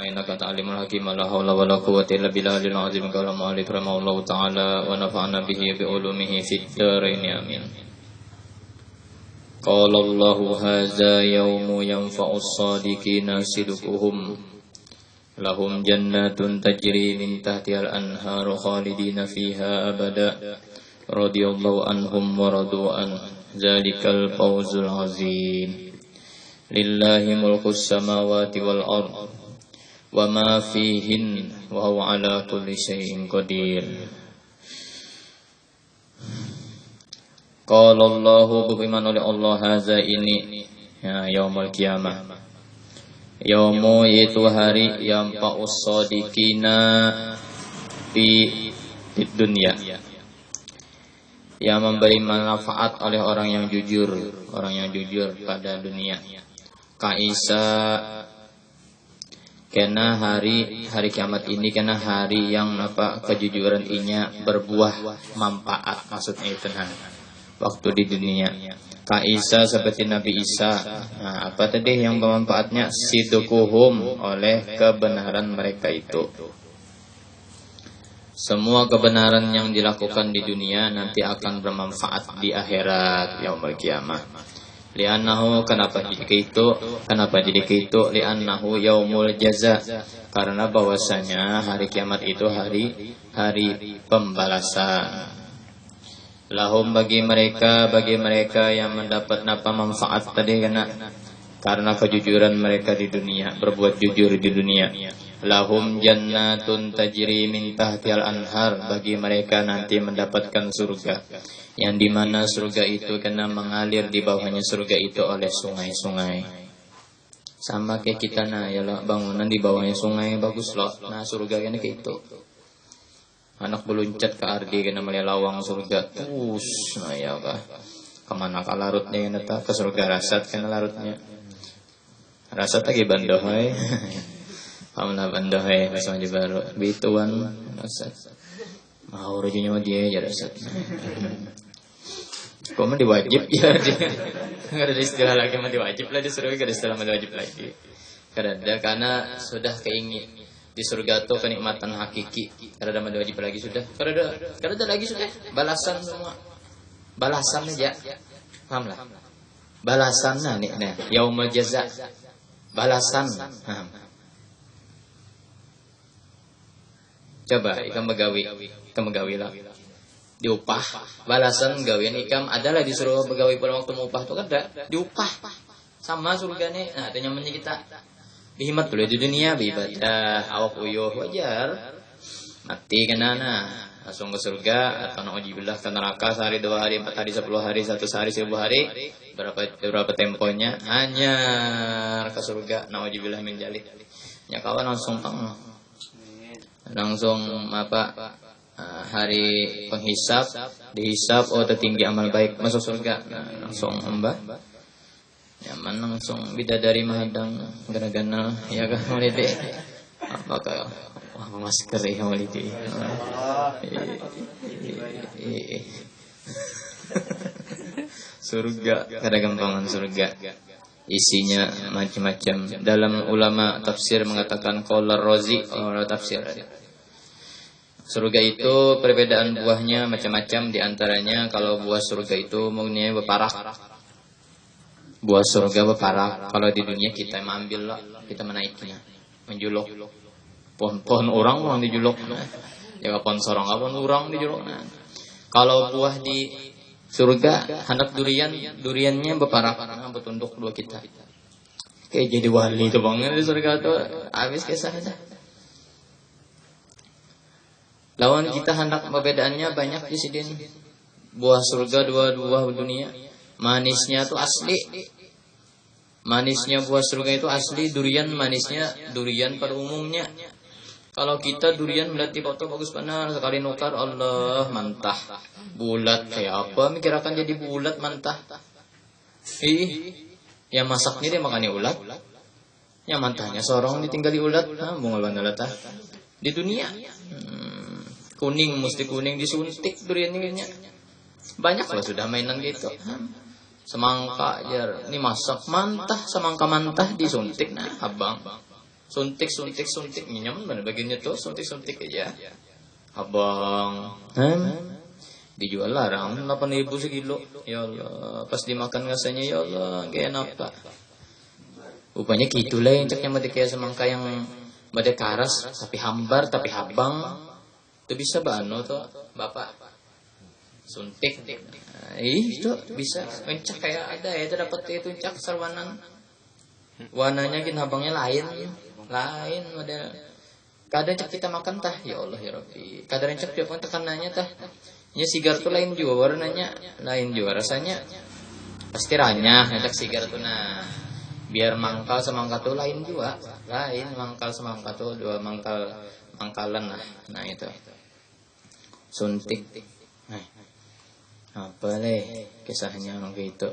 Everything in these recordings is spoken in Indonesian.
innaka ta'limul hakim la haula wala quwwata illa billahil azim qala ma'alif rahimahullahu ta'ala wa nafa'ana bihi bi ulumihi fid dharain amin. Qala Allahu hadza yaumu yanfa'us shadiqina sidquhum lahum jannatun tajri min tahtihal anharu khalidina fiha abada radhiyallahu anhum wa radu an dzalikal fawzul azim. Lillahi mulkus samawati wal ard wa ma fihin wa huwa ala kulli syai'in qadir. Qala Allahu berfirman oleh Allah hadza ini ya yaumul qiyamah. Yaumu yaitu hari yang fa'us shadiqina fi dunya, yang memberi manfaat oleh orang yang jujur pada dunia. Kaisa karena hari kiamat ini karena hari yang kejujuran inya berbuah manfaat, maksudnya itu waktu di dunia. Kaisa seperti Nabi Isa. Nah, apa tadi yang bermanfaatnya? Sidquhum, oleh kebenaran mereka itu. Semua kebenaran yang dilakukan di dunia nanti akan bermanfaat di akhirat yaumul qiyamah. Li'annahu, kenapa jadi itu? Li'annahu yaumul jaza, karena bahwasanya hari kiamat itu hari pembalasan. Lahum, bagi mereka yang mendapat manfaat tadi karena kejujuran mereka di dunia, berbuat jujur di dunia. Lahum jannatun tajri min tahtihal anhar, bagi mereka nanti mendapatkan surga, yang dimana surga itu kena mengalir di bawahnya surga itu oleh sungai-sungai. Sama kayak kita ya loh, bangunan di bawahnya sungai bagus loh. Nah surga kan kayak itu. Anak beluncat ke ardi kena melelawang surga terus. Nah ya kah, kemana ka larutnya yang ke surga rasat kena larutnya. Rasat lagi bandohai. Pamna bandohai pasang di baru bituan rasat. Mau rujunya dia ya rasat. Kok mah diwajib ya dia. Enggak ada istilah lagi mah diwajib lah di surga, enggak ada istilah mah diwajib lagi. Karena sudah keingin di surga tuh kenikmatan hakiki. Karena ada wajib lagi sudah. Karena ada lagi sudah. Balasan semua. Balasan aja. Paham lah. Balasan nih. Yaumul jaza. Balasan. Coba ikam begawi lah. Diupah. Balasan gawian ikam adalah disuruh begawi pada waktu mau upah tuh kan ada. Diupah. Sama surga nih. Nah, itu nyamannya kita. Dihimat dulu di dunia, beribadah, awak uyuh, wajar. Mati kena langsung ke surga, atau na'udzubillah ke neraka sehari, 2 hari, 4 hari, 10 hari, 1 hari, 1000 hari. Berapa temponya? Hanya ke surga, na'udzubillah min dzalik. Ya kawan langsung hari penghisap, dihisap, tertinggi amal baik, masuk surga. Nah, langsung nyaman langsung bidadari mahadang gara-gara ya kan walidi apakah masker ya walidi surga kada gampangan surga isinya macam-macam. Dalam ulama tafsir mengatakan qala Razi tafsir surga itu perbedaan buahnya macam-macam, diantaranya kalau buah surga itu mungkin berparak. Buah surga berparak. Kalau di dunia kita mengambil lah, kita menaiknya, menjuluk. Pohon orang dijuluk. Ya pohon sorong orang dijuluk. Nah, kalau buah di surga, hendak duriannya berparak. Nah, bertunduk dua kita. Kayak jadi wali itu banget di surga tuh. Habis kisahnya. Lawan kita hendak perbedaannya banyak di sini. Buah surga dua dunia. Manisnya tuh asli. Manisnya buah surga itu asli, durian manisnya durian pada umumnya. Kalau kita durian melihat di foto bagus benar, sekali nukar Allah mantah. Bulat kayak apa? Mikirakan jadi bulat mantah. Yang masaknya dia makannya ulat. Yang mantahnya sorong ditinggali ulat. Bungal bandalatah. Di dunia. Kuning mesti kuning disuntik duriannya. Banyak lah sudah mainan gitu. Semangka jar, ini masak mantah, semangka mantah disuntik abang. suntik nyaman mana bagiannya tuh suntik aja. Abang, dijual larang 8.000 sekilo. Ya Allah, pas dimakan rasanya ya Allah, gak enak pak. Rupanya gitulah yang caknya mati kayak semangka yang pada karas, tapi hambar, tapi habang. Itu bisa bano tuh, bapak. Suntik. Itu bisa. Encak kayak ada ya, itu dapat itu encak sarwanan. Warnanya gin habangnya lain model. Kadang cak kita makan tah, ya Allah ya Rabbi. Kadang cak dia pun tekanannya tah. Ya sigar tuh lain juga warnanya, lain juga rasanya. Pasti ranyah, cak sigar tuh nah. Biar mangkal semangka tuh lain juga. Lain mangkal semangka tuh dua mangkalan lah. Nah itu. Suntik. Apa leh kisahnya orang kayak itu.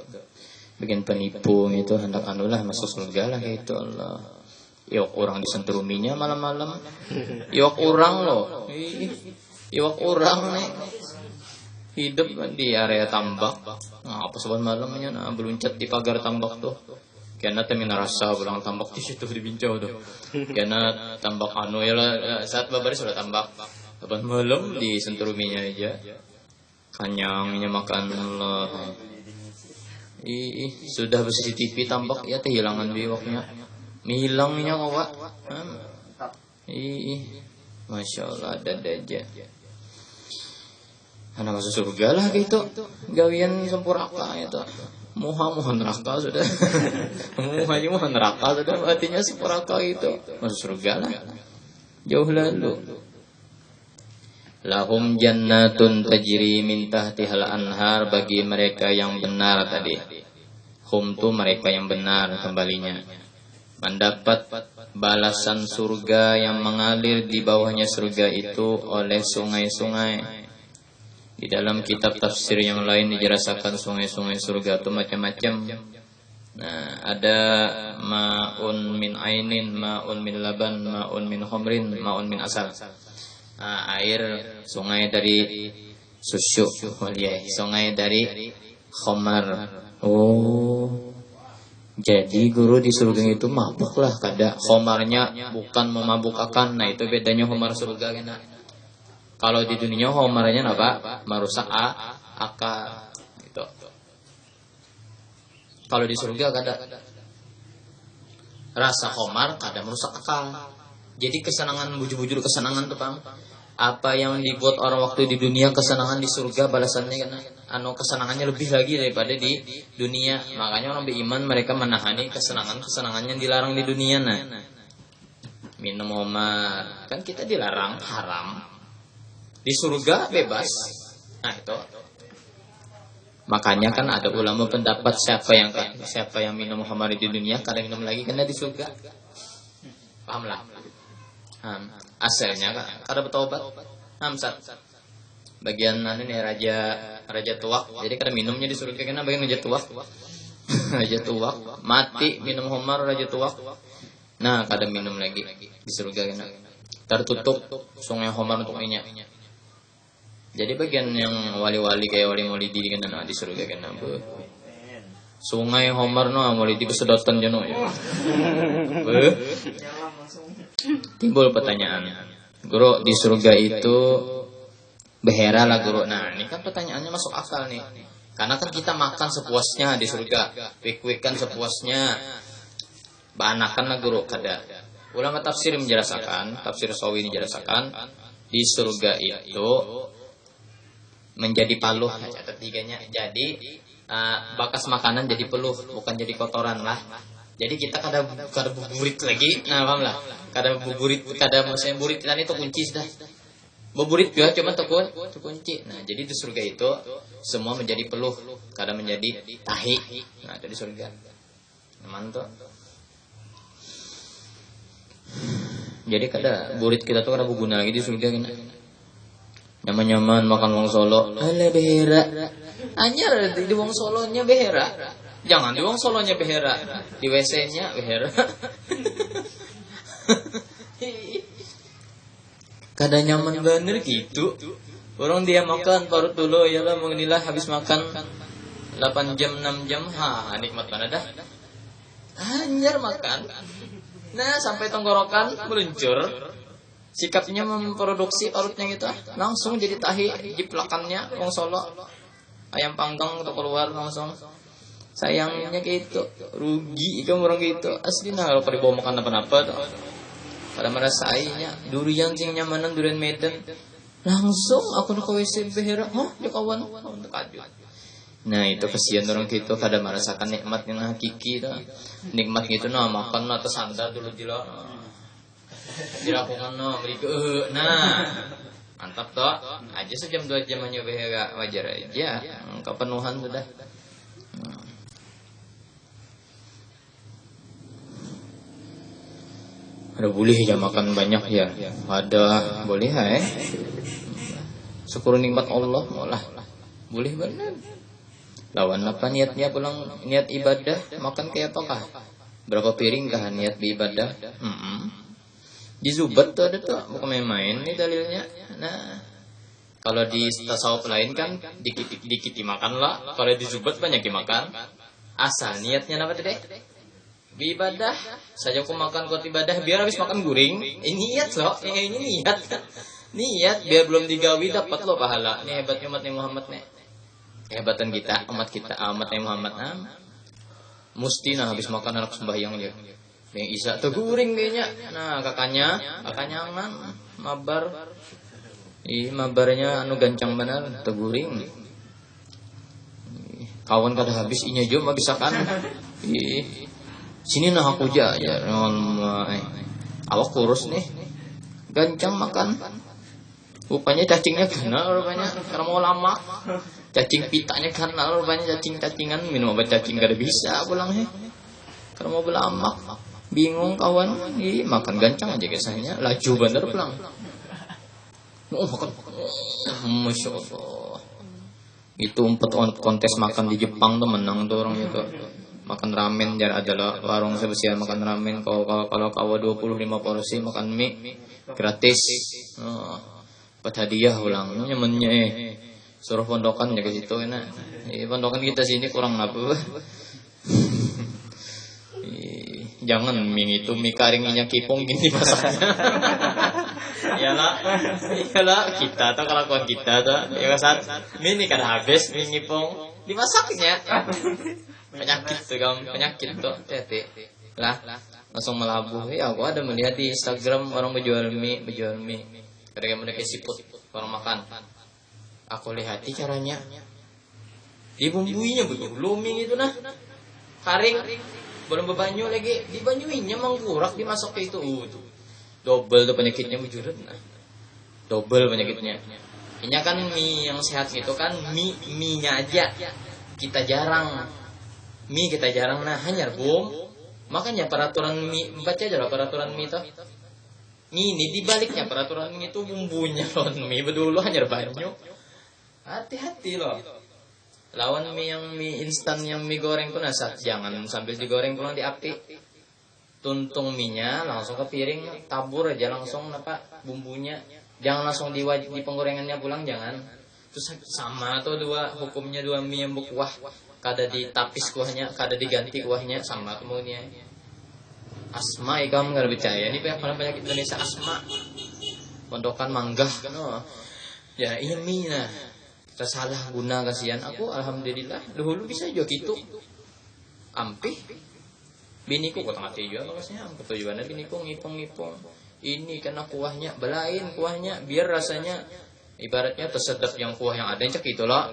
Bikin penipu gitu hendak anulah masuk surga lah kayak itu Allah. Iwak orang disenturuminya malam-malam. Iwak orang loh. Iwak orang nih. Hidup di area tambak. Nah, apa sebuah malamnya nah beruncat di pagar tambak tuh. Karena temina rasa pulang tambak di situ dibincang tuh. Karena tambak anu ya lah saat babar sudah tambak. Lepas malam di senturuminya aja. Kanyangnya makan Allah. Sudah CCTV tambak ya kehilangan biwaknya. Hilangnya awak. Masya Allah ada aja. Anak masuk surga lah gitu. Gawian sempuraka itu. Muha neraka sudah. Muha neraka sudah. Artinya sempuraka itu. Masuk surga lah. Jauh lalu. Lahum jannatun tajri min tahtihal anhar, bagi mereka yang benar tadi. Hum tu mereka yang benar kembalinya. Mendapat balasan surga yang mengalir di bawahnya surga itu oleh sungai-sungai. Di dalam kitab tafsir yang lain dijelaskan sungai-sungai surga itu macam-macam. Nah, ada ma'un min ainin, ma'un min laban, ma'un min khamrin, ma'un min asal. Air sungai dari susu, sungai dari khamar. Oh. Jadi guru di surga itu mabuk lah kada. Khamarnya bukan memabukkan. Nah itu bedanya khamar surga kan. Kalau di dunia khamarnya apa? Merusak akal. Gitu. Kalau di surga kada. Rasa khamar kada merusak akal. Jadi kesenangan bujur-bujur kesenangan tuh Bang. Apa yang dibuat orang waktu di dunia kesenangan di surga balasannya kan kesenangannya lebih lagi daripada di dunia. Makanya orang beriman mereka menahani kesenangan-kesenangan yang dilarang di dunia. Nah, minum khamar kan kita dilarang haram. Di surga bebas. Nah itu. Makanya kan ada ulama pendapat siapa yang minum khamar di dunia kadang minum lagi karena di surga. Pahamlah. Asalnya kan kada bertobat. Bagian nih raja tuak. Jadi kada minumnya di surga karena bagian raja tuak. Raja tuak mati minum khamar raja tuak. Nah, kada minum lagi di surga karena tertutup sungai khamar untuk minyak. Jadi bagian yang wali-wali kayak wali maulidi kan di surga kan sungai Homer maulidi kesedotan jono ya. Timbul pertanyaan. Guru di surga itu behera lah guru. Nah, ini kan pertanyaannya masuk akal nih. Karena kan kita makan sepuasnya di surga, wik-wikan sepuasnya. Banakan lah guru kada. Ulama tafsir menjelaskan, tafsir Sawi menjelaskan di surga itu menjadi paluh, catat tiganya. Jadi bakas makanan jadi peluh, bukan jadi kotoran lah. Jadi kita kada buburit lagi, nah paham lah. Kada buburit, kada maksudnya burit tadi itu kunci sudah. Buburit juga cuma kunci. Nah jadi di surga itu semua menjadi peluh, kada menjadi tahi. Nah itu di surga. Mantap. Jadi kada burit kita tuh kada berguna lagi di surga kan. Nyaman-nyaman makan wong Solo. Alah behera. Anyar di wong Solonya behera. Jangan di wong Solonya behera. Di WC-nya behera. Kada nyaman bener gitu. Orang dia makan parut dulu ya lah menginilah habis makan 8 jam 6 jam. Nikmat mana dah. Anyar makan. Nah, sampai tenggorokan meluncur. Sikapnya memproduksi urutnya gitu, langsung jadi tahi jiplakannya wong Solo. Ayam panggang tuh keluar langsung. Sayangnya gitu, rugi ikan orang gitu. Asli nah kalau dibawa makan apa-apa tuh. Pada merasa ainya durian sing nyamanan durian Medan. Langsung aku nak WC behera, ya kawan, terkajut. Nah itu kesian orang gitu, kada merasakan nikmat yang hakiki tuh. Nikmat gitu nah makan atau sandal dulu dilakukan no, nah mantap toh. Aja sejam 2 jam hanya behera wajar aja, kepenuhan sudah. Ada boleh ya makan banyak ya, ada boleh syukur nikmat Allah malah boleh benar. Lawan apa niatnya pulang niat ibadah makan kayak apakah? Berapa piring kah niat beribadah? Di Zubat tuh ada tuh bukan main-main nih dalilnya. Nah kalau di tasawuf lain kan dikit dimakan lah. Kalau di Zubat banyak dimakan. Asal niatnya apa tadi? Beribadah. Saja aku makan kuat ibadah biar habis makan guring. Ini niat loh. Ini niat. Niat biar belum digawi dapat lo pahala. Ini hebatnya umat Nabi Muhammad nih. Kehebatan kita umat Nabi Muhammad. Mesti nah habis makan anak sembahyang dia. Yang Isa tuh guring kayaknya. Nah kakaknya angan mabar. Mabarnya anu gancang benar tuh guring. Kawan kada habis inya jom bisa kan. Sini nah aku aja ya. Awak kurus nih. Gancang makan. Rupanya cacingnya kenal rupanya karena mau lama. Cacing pitanya kenal rupanya cacingan minum obat cacing kada bisa pulang karena mau belamak. Bingung kawan, makan gancang aja kisahnya, laju bener pulang. Makan, masya Allah. Itu kontes makan di Jepang tuh menang tuh orang itu. Makan ramen jar adalah warung spesial makan ramen. Kalau kawa 25 porsi makan mie gratis. Buat hadiah ulang, nyamannya suruh pondokan ya ke situ enak. Pondokan kita sini kurang apa. Jangan mie itu mie kering minyak kipung gini masaknya. Iyalah kita tuh kelakuan kita tuh. Ya saat mie ini kan habis mie kipung dimasaknya. Penyakit tuh penyakit tuh. Hati lah langsung melabuh. Ya aku ada melihat di Instagram orang menjual mie. Mereka siput orang makan. Aku lihat caranya. Dibumbuinya betul. Luming itu nah. Karing. Belum berbanyu lagi. Dibanyuinya mengkurak dimasak ke itu. Tuh. Double tuh penyakitnya bujuran. Nah. Double penyakitnya. Ini kan mie yang sehat itu kan mie-nya aja. Kita jarang. Mie kita jarang nah hanyar bom. Makanya peraturan mie baca aja lah peraturan mie itu. Ini dibaliknya peraturan mie itu bumbunya loh mie bedulu hanyar banyu. Hati-hati loh. Lawan mie yang mie instan yang mie goreng pun asal jangan sambil digoreng pulang di api. Tuntung mie-nya langsung ke piring, tabur aja langsung apa bumbunya. Jangan langsung di penggorengannya pulang jangan. Terus sama tuh hukumnya dua mie yang berkuah. Kada ditapis kuahnya, kada diganti kuahnya sama kemudian. Asma kamu nggak percaya ini penyakit Indonesia asma. Pondokan manggah kan ya ini mie nah. Tersalah guna kasihan aku alhamdulillah dahulu bisa juga gitu. Ampih biniku kok tengah tiga maksudnya ketujuannya biniku ngipung-ngipung. Ini karena kuahnya belain kuahnya biar rasanya ibaratnya tersedap yang kuah yang ada cek itulah.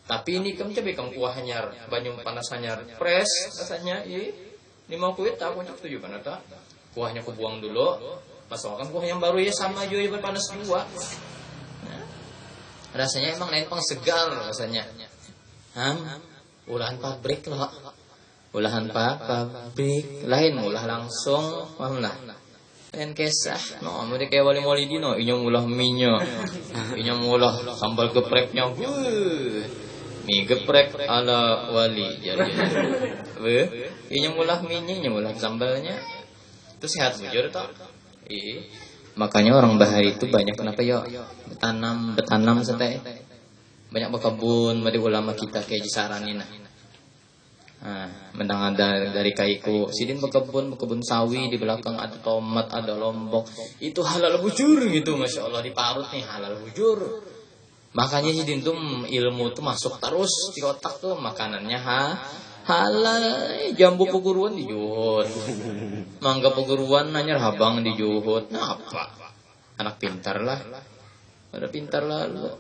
Tapi ini kamu coba kamu kuah hanyar banyu panas hanyar fresh rasanya ini mau kuit aku cek tujuh kan tak kuahnya aku buang dulu masukkan kuah yang baru ya sama juga panas juga. Rasanya emang lain pang segar rasanya. Olahan pabrik loh. Olahan pabrik lain ulah langsung paham lah. Lain kesah no mereka kayak wali maulidi no inyong ulah minyak. Inyong ulah sambal gepreknya. Mie geprek ala wali jadi. Inyong ulah minyak, inyong ulah sambalnya. Itu sehat bujur tak? Makanya orang Bahari itu banyak kenapa ya betanam setai banyak berkebun, mari ulama kita kayak disaranin. Mendengar dari kaiku. Sidin berkebun sawi, di belakang ada tomat, ada lombok. Itu halal bujur gitu, masya Allah, diparut nih halal bujur. Makanya Sidin tuh ilmu tuh masuk terus di otak tuh, makanannya halal. Jambu peguruan dijuhut, mangga peguruan nanya habang dijuhut. Nah apa? Anak pintar lah, ada pintar lalu.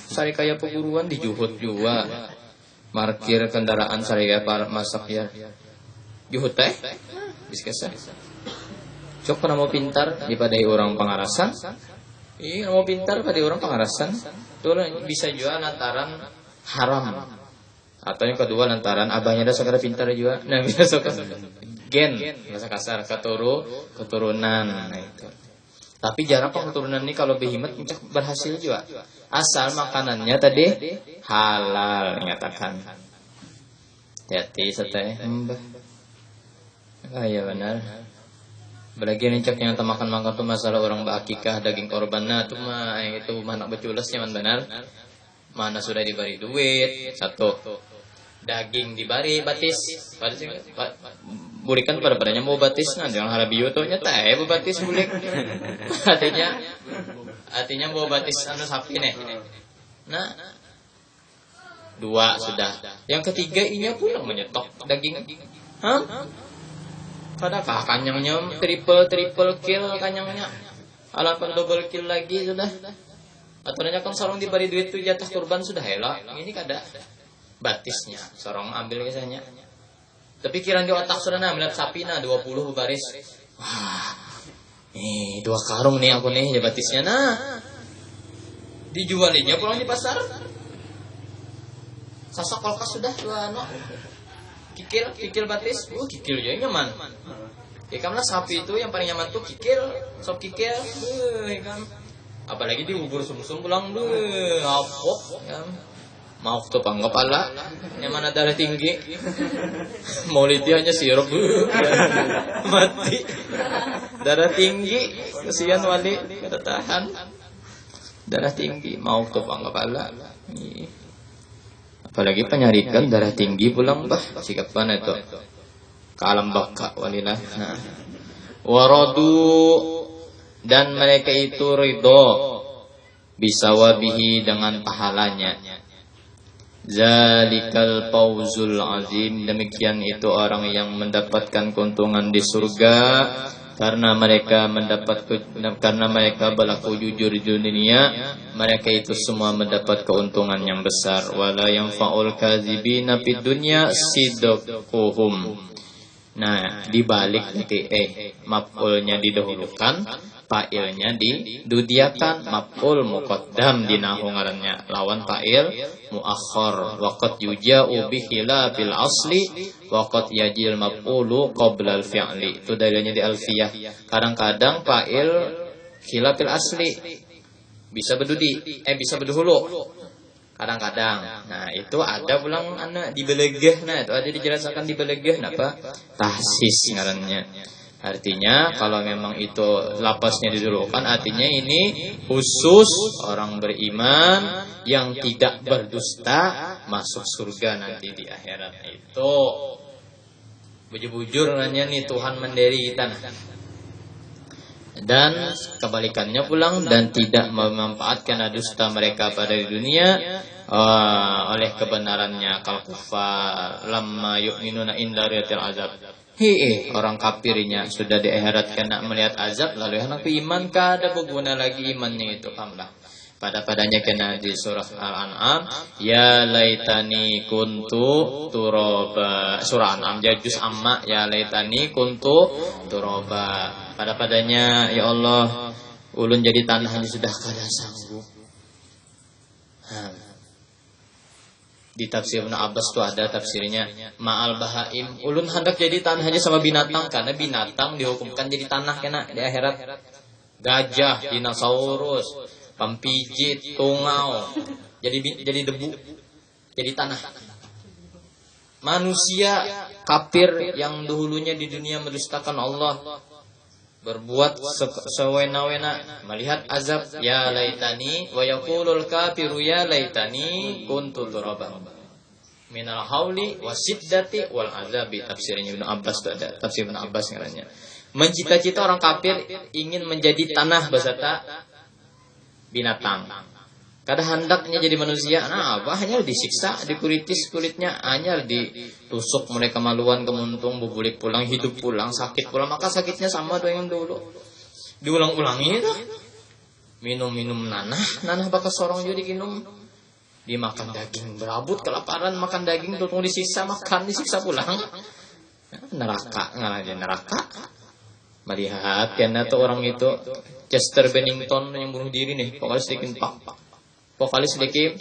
Sari kaya peguruan dijuhut juga. Markir kendaraan saya masak ya. Juhut teh. Biskesa. Cok pernah mau pintar dipadai orang pangarasan. Iya mau pintar pada orang pangarasan. Itu bisa juga lantaran haram. Atau yang kedua lantaran abahnya dah sekadar pintar juga. Nah bisa sok gen bahasa kasar keturunan. Nah itu. Tapi jarang keturunan ini kalau behemoth berhasil juga. Asal makanannya tadi halal nyatakan. Hati seteh. Iya benar. Belagi nih yang makan tuh masalah orang bakikah daging korban. Nah tuh mah itu anak beculasnya benar. Mana sudah diberi duit satu. Daging dibari batis burikan pada-padanya mau batis nah jangan harap biotonya teh mau batis bulik artinya mau batis anu sapi nih nah dua sudah yang ketiga inya pulang menyetok daging padahal kanyangnya triple kill kanyangnya alapan double kill lagi sudah aturannya kan sarung dibari duit tuh jatah kurban sudah elok ini kada batisnya sorong ambil kisahnya. Tapi pikiran di otak sudah melihat sapi 20 baris. Wah, nih 2 karung nih aku nih ya batisnya dijualinya pulang di pasar. Sasak kolkas sudah 2 kikil batis. Kikil aja nyaman. Ya kan lah sapi itu yang paling nyaman tuh kikil, sop kikil. Kan. Apalagi diubur sum-sum pulang ngapok ya. Maaf tuh panggap ala yang mana darah tinggi maulidi hanya sirup mati darah tinggi kesian wali kada tahan darah tinggi mau tuh panggap ala apalagi penyarikan darah tinggi pulang sikap mana itu ke alam baka walilah waradu dan mereka itu ridho bisawabihi dengan pahalanya. Zalikal fawzul azim, demikian itu orang yang mendapatkan keuntungan di surga karena mereka berlaku jujur di dunia, mereka itu semua mendapat keuntungan yang besar. Wala yanfa'ul kadzibina fid dunya sidquhum. Nah, dibalik maf'ulnya didahulukan, fa'ilnya didudiakan, maf'ul muqaddam dinahu ngarannya lawan fa'il muakhar. Waqad yuja'u bi khilabil asli waqad yajil maf'ulu qabla al-fi'li. Itu dalilnya di alfiyah. Kadang-kadang fa'il khilafil asli bisa bisa berdahulu. Kadang-kadang. Nah, itu ada pulang anak dibelegeh. Nah, itu ada dijelaskan dibelegeh apa? Tahsis ngarannya. Artinya kalau memang itu lapasnya didulukan, artinya ini khusus orang beriman yang tidak berdusta masuk surga nanti di akhirat. Itu bujur-bujur nanya nih Tuhan menderi kita. Dan kebalikannya pulang dan tidak memanfaatkan dusta mereka pada dunia oleh kebenarannya kal kufar lamma yu'minuna inda riyatil azab. Orang kafirnya sudah di akhirat kena melihat azab lalu anak iman kada berguna lagi imannya itu kamlah. Pada-padanya kena di surah Al-An'am ya laitani kuntu turaba. Surah Al-An'am juz amma ya laitani kuntu turaba. Pada-padanya ya Allah ulun jadi tanah ini sudah kada sanggup. Di tafsir Ibnu Abbas tuh ada tafsirnya ma'al bahaim, ulun hendak jadi tanah aja sama binatang karena binatang dihukumkan jadi tanah kena di akhirat. Gajah, dinosaurus, pampijit, tungau jadi debu, jadi tanah. Manusia kafir yang dahulunya di dunia mendustakan Allah, berbuat sewena-wena, melihat azab ya laitani wa yaqulul kafiru ya laitani kuntu turaba. minal hauli wasiddati wal azabi. Tafsirnya Ibnu Abbas itu ada. Tafsir Ibnu Abbas katanya. Mencita-cita orang kafir ingin menjadi tanah beserta binatang. Kada hendaknya jadi manusia, nah apa hanya disiksa, dikuritis kulitnya, hanya ditusuk mereka maluan kemuntung, bubulik pulang, hidup pulang, sakit pulang, maka sakitnya sama dengan dulu. Diulang-ulangi itu. Minum-minum nanah bakal sorong juga diminum. Dimakan daging, berabut kelaparan, makan daging, tunggu disiksa, makan, disiksa pulang. Neraka, ngalahin neraka. Melihat, karena tuh orang itu, Chester Bennington yang bunuh diri nih, pokoknya sedikit vokalis sedikit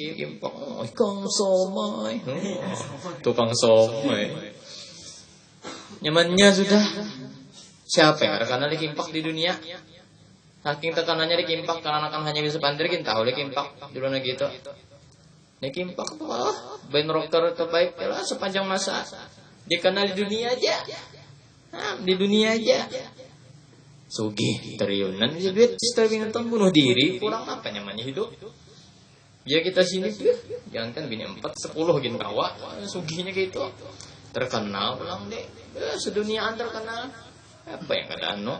Kang Somai, tukang somai. Nyamannya sudah siapa ya? Karena dikimpak di dunia. Saking tekanannya dikimpak karena akan hanya bisa pandir kita tahu dikimpak dulu gitu. Dikimpak tuh band rocker terbaik lah sepanjang masa. Dikenal di dunia aja. Nah, di dunia aja. Sugih triliunan bisa duit Chester Bennington bunuh diri, kurang apa nyamannya hidup. Ya kita sini jangan kan bini 4, 10 gin kawa, sugihnya gitu. Terkenal pulang deh. Seduniaan terkenal. Apa yang kada anu?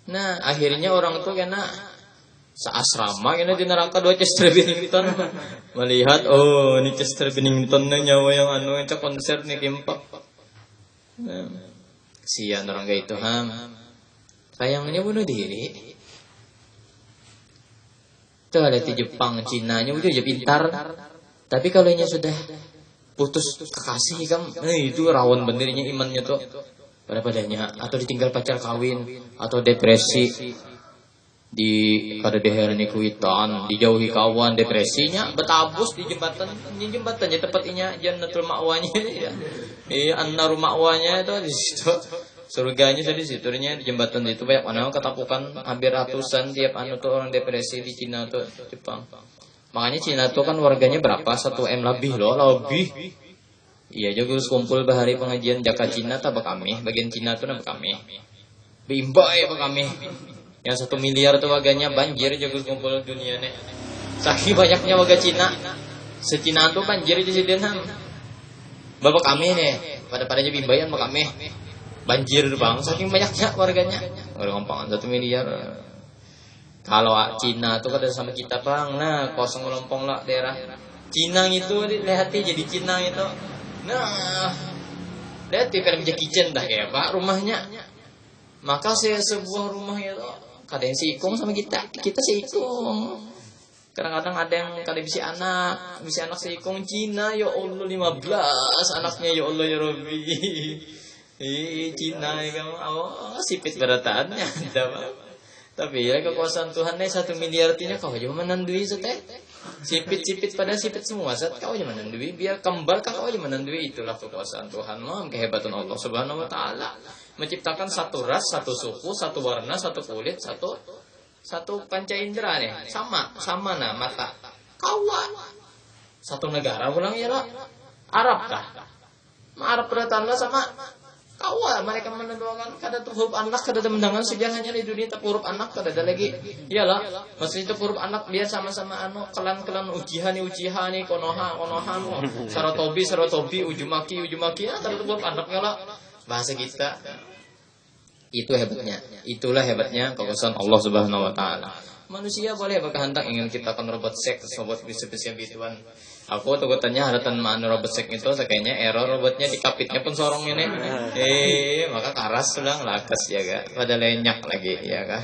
Nah, akhirnya orang tuh kena seasrama kena di neraka dua Chester Bennington. Melihat, oh, ini Chester Bennington nyawa yang anu itu konser nih kimpak. Nah, kesian orang kayak itu, sayangnya bunuh diri. Tuh ada di Jepang, Cinanya udah aja pintar. Tapi kalau ini sudah putus kekasih kan, itu rawan benernya imannya tuh pada padanya. Atau ditinggal pacar kawin, atau depresi, di kada deherani kuitan, dijauhi kawan, depresinya betabus di jembatannya tepatnya jannatul ma'wanya ya. Annaru ma'wanya itu di situ. Surganya jadi situnya di jembatan itu banyak mana ketapukan hampir ratusan tiap anu tuh orang depresi di Cina tuh Jepang. Makanya Cina tuh kan warganya berapa 1 M lebih loh, lebih. Iya juga kumpul bahari pengajian Jaka Cina tabak kami, bagian Cina tuh nabak kami. Bimbai apa kami. Yang 1 miliar tuh warganya banjir juga kumpul dunia nih. Saking banyaknya warga Cina. Se-Cina tuh banjir di situ bapak kami nih, pada-padanya bimbayan bapak kami. Banjir bang, saking banyaknya warganya. Orang ngomong 1 miliar. Kalau Cina tuh kada sama kita bang, nah kosong melompong lah daerah Cina itu lihat jadi Cina itu. Nah, lihat di film Jackie Chan dah kayak pak rumahnya. Maka sebuah rumah itu kada yang sikung sama kita sikung. Kadang-kadang ada yang kada bisa anak sikung Cina ya Allah 15 anaknya ya Allah ya Rabbi. Cina kamu sipit berataannya tapi ya kekuasaan Tuhan 1 miliar tina kau aja menandui seteh sipit pada sipit semua set kau aja menandui biar kembar kau aja menandui itulah kekuasaan Tuhan kehebatan Allah Subhanahu wa taala menciptakan 1 ras 1 suku 1 warna 1 kulit 1 panca indera nih sama nah mata kawan 1 negara ulang ya lah Arab kah Arab bertanda sama kawa mereka menentukan kada tuh huruf anak kada ada mendangan sejarahnya di dunia tak huruf anak kada ada lagi iyalah maksudnya itu huruf anak biar sama-sama kelan ujihani konoha saratobi ujumaki kada tuh huruf anak lah bahasa kita itu hebatnya itulah hebatnya kekuasaan Allah Subhanahu wa taala. Manusia boleh berkehendak ingin ciptakan robot seks robot bisa bituan. Aku tuh tanya haratan mana robot seks itu kayaknya error robotnya di kapitnya pun sorongnya nih. Maka karas sudah lakas ya kak. Pada lenyak lagi ya kak.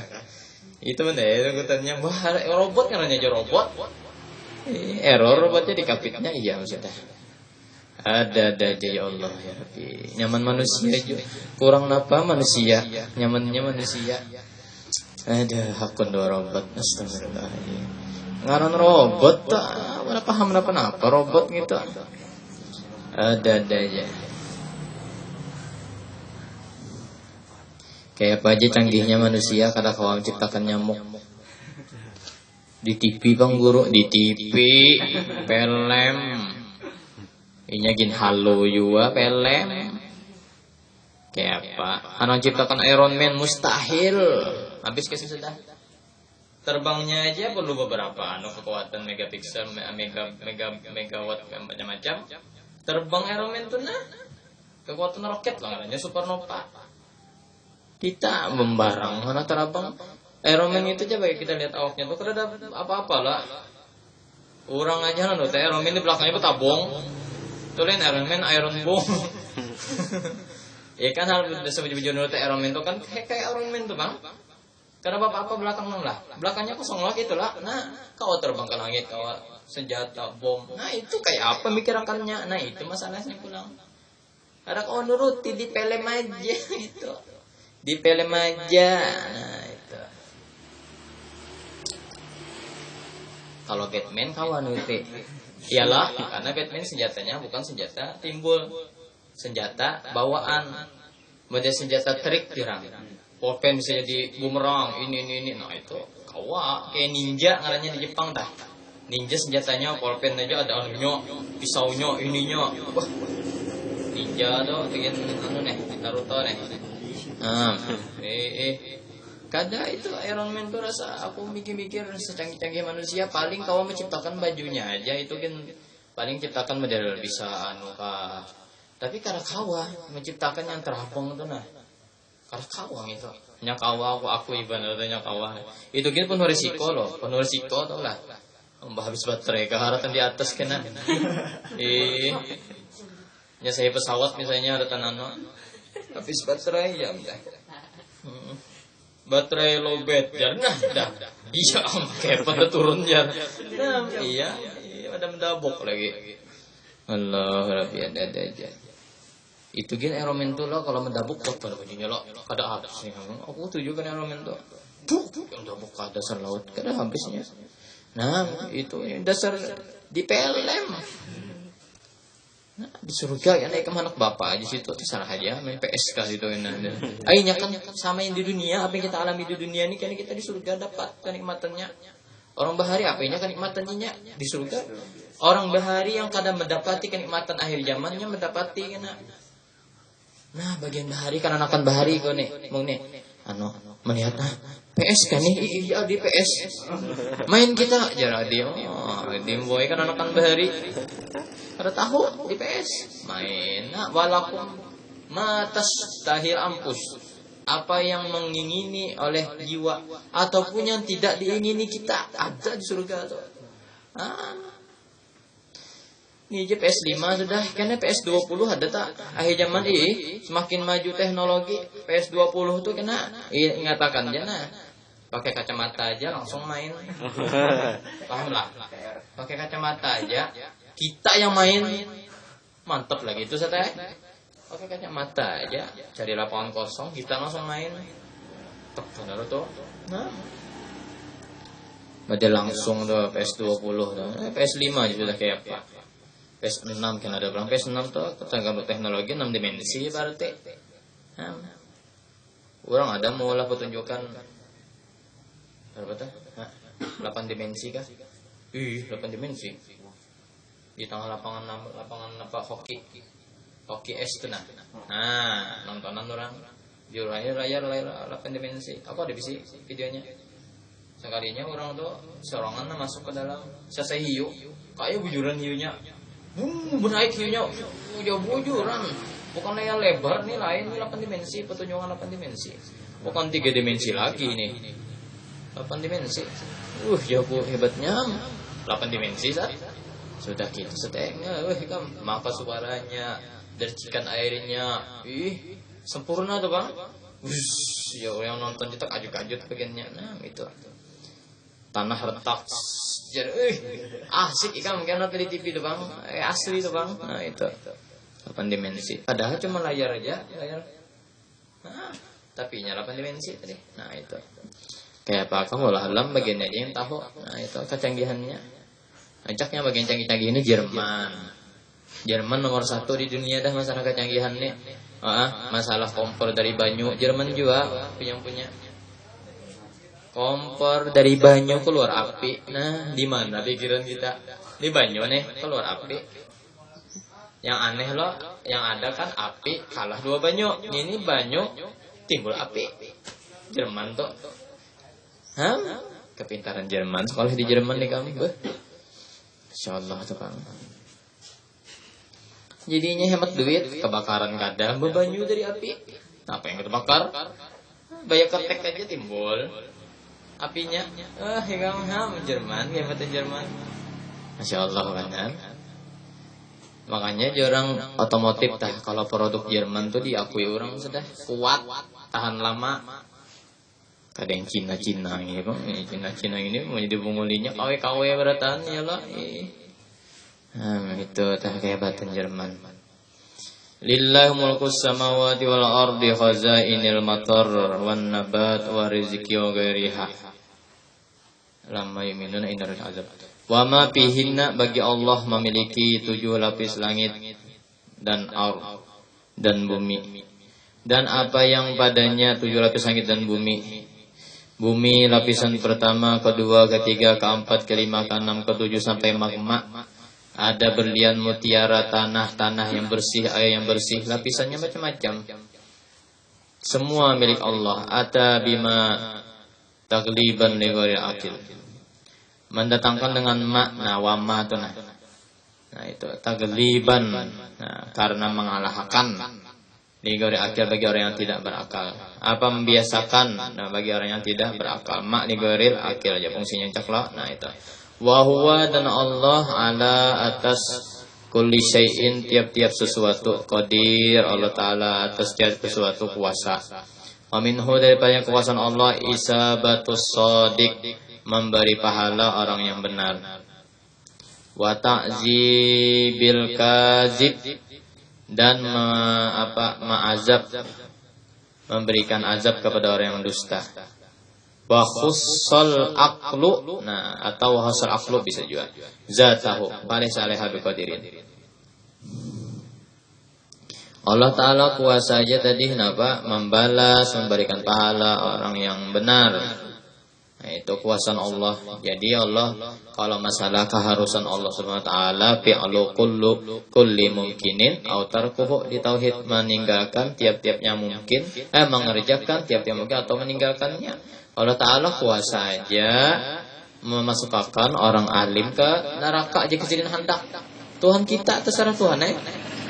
Itu bener itu tanya wah robot kan hanya robot. Error robotnya di kapitnya iya maksudnya. Ada aja ya Allah ya Rabbi. Nyaman manusia juga. Kurang apa manusia? Nyamannya manusia. Ada hakun dua robot. Astagfirullahaladzim. Ngaran robot tak mana paham apa robot gitu. Ada aja. Kayak apa aja canggihnya manusia kada kawan ciptakan nyamuk. Di TV bang guru, di TV pelem. Inya gin halo juga pelem. Kayak apa? Anu ciptakan Iron Man mustahil. Habis kasih sudah. Terbangnya aja perlu beberapa kekuatan megapiksel, megawatt macam-macam. Terbang Iron tuh nah kekuatan roket lah namanya supernova. Kita membarang mana terbang Iron itu coba kita lihat awaknya tuh kada ada apa-apa lah. Orang aja nando teh Iron di belakangnya petabong. Tuh lain Iron Bomb. Ya kan hal sebiji-biji nurut Iron Man itu kan kayak Iron Man tuh bang. Karena apa belakang lah, belakangnya kosong lah gitulah. Nah, kau terbang ke langit, kau senjata bom. Nah itu kayak apa mikirakannya? Nah itu masalahnya pulang. Ada kau nuruti di pelem aja itu, di pelem aja. Nah itu. Kalau Batman kawan nuruti, iyalah karena Batman senjatanya bukan senjata timbul. Senjata bawaan, model senjata trik dirang. Polpen bisa jadi bumerang, ini. Nah itu kawa kayak ninja ngarannya di Jepang dah. Ninja senjatanya polpen aja ada anunya, pisaunya, ininya. Wah, ninja tuh bikin anu nih, Naruto nih. Kada itu Iron Man tuh rasa aku mikir-mikir secanggih-canggih manusia paling kau menciptakan bajunya aja itu kan paling ciptakan model bisa anu kah. Tapi karena kawa menciptakan yang terapung itu nah. Karena kawang itu. Nyakawa aku ibaratnya nyakawa. Itu gitu penuh risiko loh, penuh risiko tau lah. Habis baterai keharatan di atas kena. Ya saya pesawat misalnya ada tanano. Habis baterai ya udah. Baterai lowbat jarnah dah. Iya kayak pada turun jar. Nah, iya ada mendabok lagi. Allah Rabbi ada aja. Itu gini Iron Man tuh lo kalau mendabuk kok pada bajunya lo kada habis nih kamu. Aku tuju kan Iron Man tuh. Yang mendabuk ke dasar laut kada habisnya. Nah itu dasar di PLM. Nah, di surga ya naik ke anak bapak aja situ terserah aja main PSK gitu kan. Akhirnya kan sama yang di dunia apa yang kita alami di dunia ini kan kita di surga dapat kenikmatannya. Orang bahari apanya kenikmatannya di surga. Orang bahari yang kadang mendapati kenikmatan akhir zamannya mendapati kena. Nah bagian bahari kan anakan bahari kau nih mau nih melihat PS kan nih iya di PS main kita jadi di boy kan anakan bahari ada tahu di PS main walaupun matas tahir ampus apa yang mengingini oleh jiwa ataupun yang tidak diingini kita ada di surga tuh. Ini aja PS5 sudah, karena PS20 ada tak? Akhir zaman ini semakin maju teknologi PS20 tuh kena ingatakan aja nah. Pakai kacamata aja langsung main. Paham lah? Pakai kacamata aja kita yang main mantap lagi itu saya. Pakai kacamata aja cari lapangan kosong kita langsung main. Benar tuh. Nah. Baca langsung tuh PS20 tuh. PS5 aja sudah kayak apa? PS6 kan ada berapa? PS6 tuh tergantung teknologi 6 dimensi berarti. Orang ada mau lah petunjukan berapa tuh? 8 dimensi kah? 8 dimensi. Di tengah lapangan apa hoki es tuh nah. Nontonan orang di layar 8 dimensi. Aku ada bisi videonya. Sekalinya orang tuh sorongan masuk ke dalam selesai hiu. Kayak bujuran hiunya. Menaik hiunya jauh bujuran. Bukan layar lebar nih lain 8 dimensi, petunjukan 8 dimensi. Bukan 3 dimensi lagi nih. 8 dimensi. Jauh hebatnya 8 dimensi sah. Sudah gitu setengah. Maka suaranya, dercikan airnya, sempurna tuh bang. Ya yang nonton cetak ajut-ajut bagiannya. Nah itu. Tanah retak. Jadi, asik ikan mungkin nonton di TV tuh bang, asli tuh bang. Nah itu 8 dimensi. Padahal cuma layar aja, layar. Tapi nya 8 dimensi tadi. Nah itu. Kayak apa? Kamu lah alam bagian aja yang tahu. Nah itu kecanggihannya. Ajaknya bagian canggih-canggih ini Jerman. Jerman nomor 1 di dunia dah masalah kecanggihannya. Masalah kompor dari banyu. Jerman juga punya. Kompor dari banyu keluar api. Nah, di mana pikiran kita? Di banyu nih keluar api. Yang aneh loh, yang ada kan api kalah 2 banyu. Ini banyu timbul api. Jerman tuh. Kepintaran Jerman, sekolah di Jerman nih kamu, insyaallah tuh Kang. Jadinya hemat duit, kebakaran kadang bebanyu dari api. Apa yang terbakar? Bayar ketek aja timbul apinya. Ya kamu Jerman, hemat Jerman. Masya Allah kan. Makanya orang otomotif tah kalau produk Jerman tuh diakui orang sudah kuat, tahan lama. Kadang Cina ini kok, Cina ini mau jadi bungulinya KW beratan ya lah. Itu tah kehebatan Jerman. Lillahi mulkus samawati wal ardi khazainil matar wan nabat wa rizqi wa ghairiha. Lamma yu'minuna inna azab. Wa ma fihinna bagi Allah memiliki 7 lapis langit dan ar dan bumi. Dan apa yang padanya 7 lapis langit dan bumi. Bumi lapisan pertama, kedua, ketiga, keempat, kelima, keenam, ketujuh sampai magma. Ada berlian, mutiara, tanah yang bersih, air yang bersih. Lapisannya macam-macam. Semua milik Allah. Ata bima tagliban li ghairil akil. Mendatangkan dengan makna wama itu nah. Nah itu tagliban. Nah, karena mengalahkan li ghairil akil bagi orang yang tidak berakal. Apa membiasakan nah, bagi orang yang tidak berakal. Mak li ghairil akil aja fungsinya cakla. Nah itu. Wa huwa dan Allah ala atas kulli syai'in tiap-tiap sesuatu qadir. Allah Ta'ala atas tiap sesuatu kuasa. Wa minhu daripada kekuasaan Allah isabatus shadiq memberi pahala orang yang benar. Wa ta'zibil kazib dan ma'azab memberikan azab kepada orang yang mendusta. Wa khussal aqlu nah atau hasal aqlu bisa juga zatahu falaysa alaiha biqadirin. Allah Ta'ala kuasa aja tadi kenapa membalas memberikan pahala orang yang benar. Nah, itu kuasaan Allah. Jadi Allah kalau masalah keharusan Allah Subhanahu wa taala fi'lu kulli mungkinin au tarkuhu di tauhid meninggalkan tiap-tiapnya mungkin mengerjakan tiap-tiap mungkin atau meninggalkannya. Allah Ta'ala kuasa aja memasukkan orang alim ke neraka aja kejadian hendak. Tuhan kita terserah Tuhan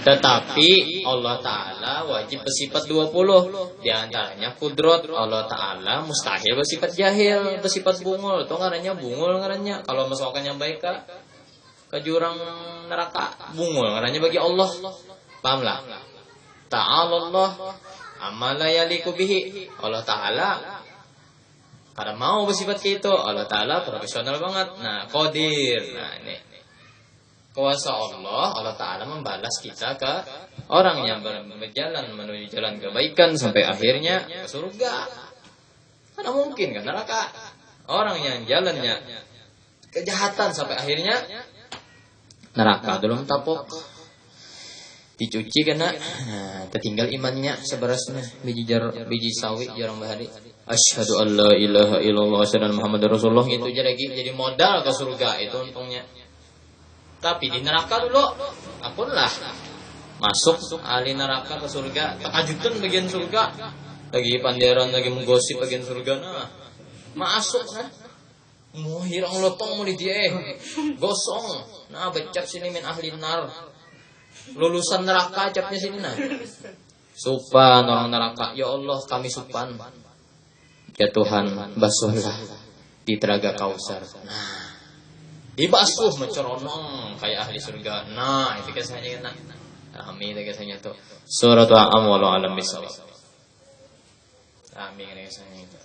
Tetapi Allah Ta'ala wajib bersifat 20. Di antaranya kudrat. Allah Ta'ala mustahil bersifat jahil, bersifat bungul. Itu ngarannya bungul ngarannya. Kalau masukannya baik ke jurang neraka, bungul ngarannya bagi Allah. Pahamlah? Ta'ala Allah amma la yaliku bihi. Allah Ta'ala karena mau bersifat gitu, Allah Ta'ala profesional banget. Nah, qadir. Nah, ini kuasa Allah Ta'ala membalas kita ke orang yang berjalan menuju jalan kebaikan sampai akhirnya ke surga. Karena mungkin kan neraka. Orang yang jalannya kejahatan sampai akhirnya neraka dulu tapok. Dicuci kena tertinggal imannya seberasnya biji sawi jarang bahari. Asyhadu an la ilaha illallah asyhadu anna muhammadar rasulullah itu aja lagi jadi modal ke surga itu untungnya. Tapi di neraka dulu apunlah masuk ahli neraka ke surga tekajutan bagian surga lagi panderan lagi menggosip bagian surga nah masuk nah mau hirang lotong mau dia gosong nah becap sini min ahli nar lulusan neraka capnya sini nah supan orang neraka ya Allah kami supan ya Tuhan basuhlah di telaga Kausar nah dibasuh menceronong kayak ahli surga. Nah, itu kisahnya kan. Amin itu kisahnya tuh. Surat Al-An'am walau alam bisawab. Amin kisahnya itu.